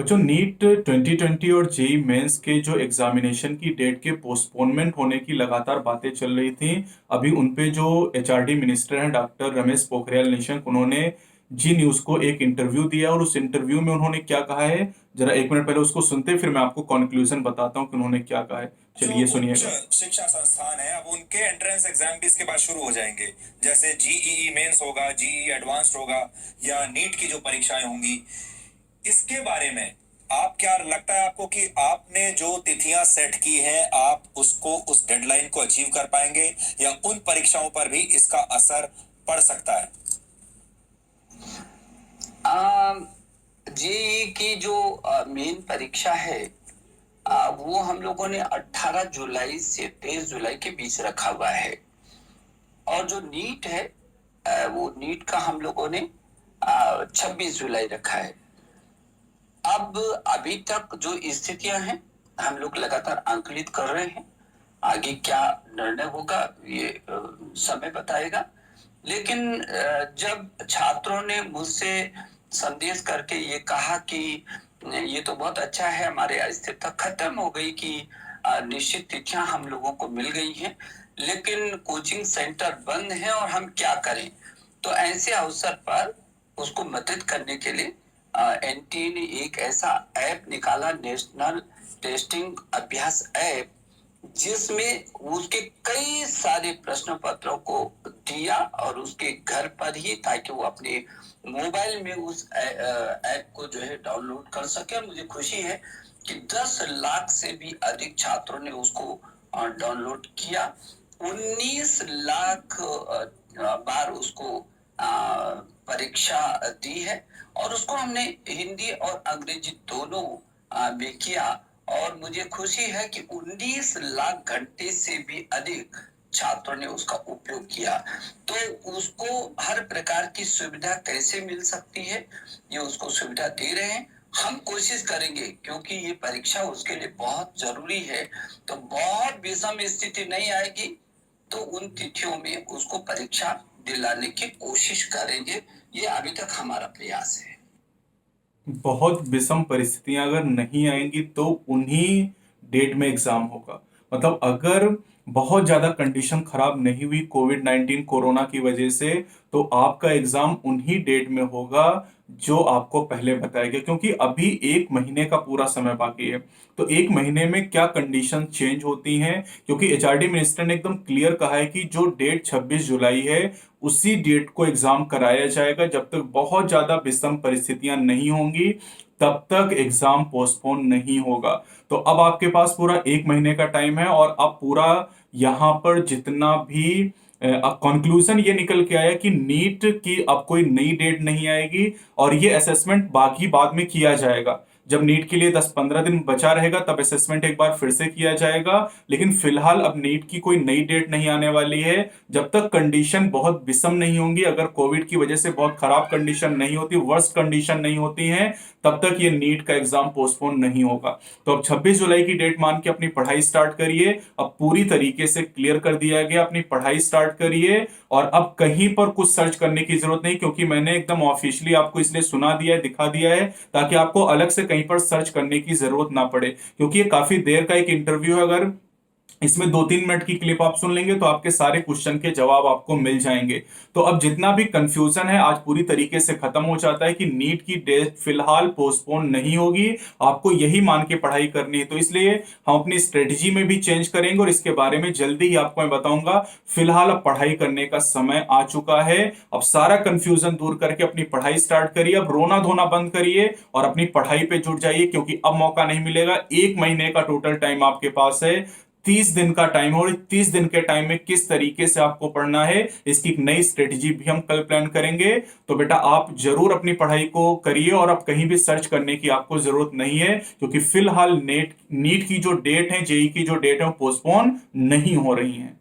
बच्चों, नीट 2020 और JEE mains के जो एग्जामिनेशन की डेट के पोस्टपोनमेंट होने की लगातार बातें चल रही थी। अभी उन पे जो एचआरडी मिनिस्टर हैं डॉक्टर रमेश पोखरियाल निशंक, उन्होंने जी न्यूज को एक इंटरव्यू दिया और उस इंटरव्यू में उन्होंने क्या कहा है, जरा एक मिनट पहले उसको सुनते हैं, फिर मैं आपको कंक्लूजन बताता हूँ कि उन्होंने क्या कहा है। जो चलिए उच्च सुनिएगा। शिक्षा संस्थान है अब उनके एंट्रेंस एग्जाम भी इसके बाद शुरू हो जाएंगे। जैसे जीईई मेंस होगा, जीईई एडवांस्ड होगा, या नीट की जो परीक्षाएं होंगी। इसके बारे में आप क्या लगता है आपको कि आपने जो तिथियां सेट की हैं आप उसको उस डेडलाइन को अचीव कर पाएंगे, या उन परीक्षाओं पर भी इसका असर पड़ सकता है? जेई की जो मेन परीक्षा है, वो हम लोगों ने 18 जुलाई से 23 जुलाई के बीच रखा हुआ है। और जो नीट है, वो नीट का हम लोगों ने 26 जुलाई रखा है। अब अभी तक जो स्थितियां हैं, हम लोग लगातार आंकलित कर रहे हैं। आगे क्या निर्णय होगा ये समय बताएगा। लेकिन जब छात्रों ने मुझसे संदेश करके ये कहा कि ये तो बहुत अच्छा है, हमारे अस्थिरता खत्म हो गई कि निश्चित तिथियां हम लोगों को मिल गई हैं, लेकिन कोचिंग सेंटर बंद हैं और हम क्या करें। तो ऐसे अवसर पर उसको मदद करने के लिए एनटीए ने एक ऐसा ऐप निकाला, नेशनल टेस्टिंग अभ्यास ऐप, जिसमें उसके कई सारे प्रश्न पत्रों को दिया और उसके घर पर ही, ताकि वो अपने मोबाइल में उस ऐप को जो है डाउनलोड कर सके। और मुझे खुशी है कि 10 लाख से भी अधिक छात्रों ने उसको डाउनलोड किया। 19 लाख बार उसको परीक्षा दी है, और उसको हमने हिंदी और अंग्रेजी दोनों में किया। और मुझे खुशी है कि 19 लाख घंटे से भी अधिक छात्रों ने उसका उपयोग किया। तो उसको हर प्रकार की सुविधा कैसे मिल सकती है, ये उसको सुविधा दे रहे हैं। हम कोशिश करेंगे, क्योंकि ये परीक्षा उसके लिए बहुत जरूरी है। तो बहुत विषम स्थिति नहीं आएगी तो उन तिथियों में उसको परीक्षा दिलाने की कोशिश करेंगे। ये अभी तक हमारा प्रयास है। बहुत विषम परिस्थितियां अगर नहीं आएंगी तो उन्हीं डेट में एग्जाम होगा। मतलब अगर बहुत ज्यादा कंडीशन खराब नहीं हुई कोविड 19 कोरोना की वजह से, तो आपका एग्जाम उन्हीं डेट में होगा जो आपको पहले बताया गया, क्योंकि अभी एक महीने का पूरा समय बाकी है। तो एक महीने में क्या कंडीशन चेंज होती हैं, क्योंकि एचआरडी मिनिस्टर ने एकदम क्लियर कहा है कि जो डेट 26 जुलाई है उसी डेट को एग्जाम कराया जाएगा। जब तक बहुत ज्यादा विषम परिस्थितियां नहीं होंगी तब तक एग्जाम पोस्टपोन नहीं होगा। तो अब आपके पास पूरा एक महीने का टाइम है, और अब पूरा यहाँ पर जितना भी अब कंक्लूजन ये निकल के आया कि नीट की अब कोई नई डेट नहीं आएगी, और ये असेसमेंट बाकी बाद में किया जाएगा। जब नीट के लिए 10-15 दिन बचा रहेगा तब असेसमेंट एक बार फिर से किया जाएगा। लेकिन फिलहाल अब नीट की कोई नई डेट नहीं आने वाली है, जब तक कंडीशन बहुत विषम नहीं होंगी। अगर कोविड की वजह से बहुत खराब कंडीशन नहीं होती, वर्स्ट कंडीशन नहीं होती है, तब तक ये नीट का एग्जाम पोस्टपोन नहीं होगा। तो अब 26 जुलाई की डेट मान के अपनी पढ़ाई स्टार्ट करिए। अब पूरी तरीके से क्लियर कर दिया गया, अपनी पढ़ाई स्टार्ट करिए। और अब कहीं पर कुछ सर्च करने की जरूरत नहीं, क्योंकि मैंने एकदम ऑफिशियली आपको इसलिए सुना दिया है, दिखा दिया है, ताकि आपको अलग से कहीं पर सर्च करने की जरूरत ना पड़े। क्योंकि ये काफी देर का एक इंटरव्यू है, अगर इसमें 2-3 मिनट की क्लिप आप सुन लेंगे तो आपके सारे क्वेश्चन के जवाब आपको मिल जाएंगे। तो अब जितना भी कंफ्यूजन है आज पूरी तरीके से खत्म हो जाता है कि नीट की डेट फिलहाल पोस्टपोन नहीं होगी। आपको यही मान के पढ़ाई करनी है, तो इसलिए हम अपनी स्ट्रेटजी में भी चेंज करेंगे और इसके बारे में जल्दी ही आपको मैं बताऊंगा। फिलहाल अब पढ़ाई करने का समय आ चुका है। अब सारा कंफ्यूजन दूर करके अपनी पढ़ाई स्टार्ट करिए। अब रोना धोना बंद करिए और अपनी पढ़ाई पे जुट जाइए, क्योंकि अब मौका नहीं मिलेगा। एक महीने का टोटल टाइम आपके पास है, 30 दिन का टाइम है, और 30 दिन के टाइम में किस तरीके से आपको पढ़ना है इसकी एक नई स्ट्रेटजी भी हम कल प्लान करेंगे। तो बेटा आप जरूर अपनी पढ़ाई को करिए, और अब कहीं भी सर्च करने की आपको जरूरत नहीं है, क्योंकि फिलहाल नीट की जो डेट है, जेई की जो डेट है, वो पोस्टपोन नहीं हो रही है।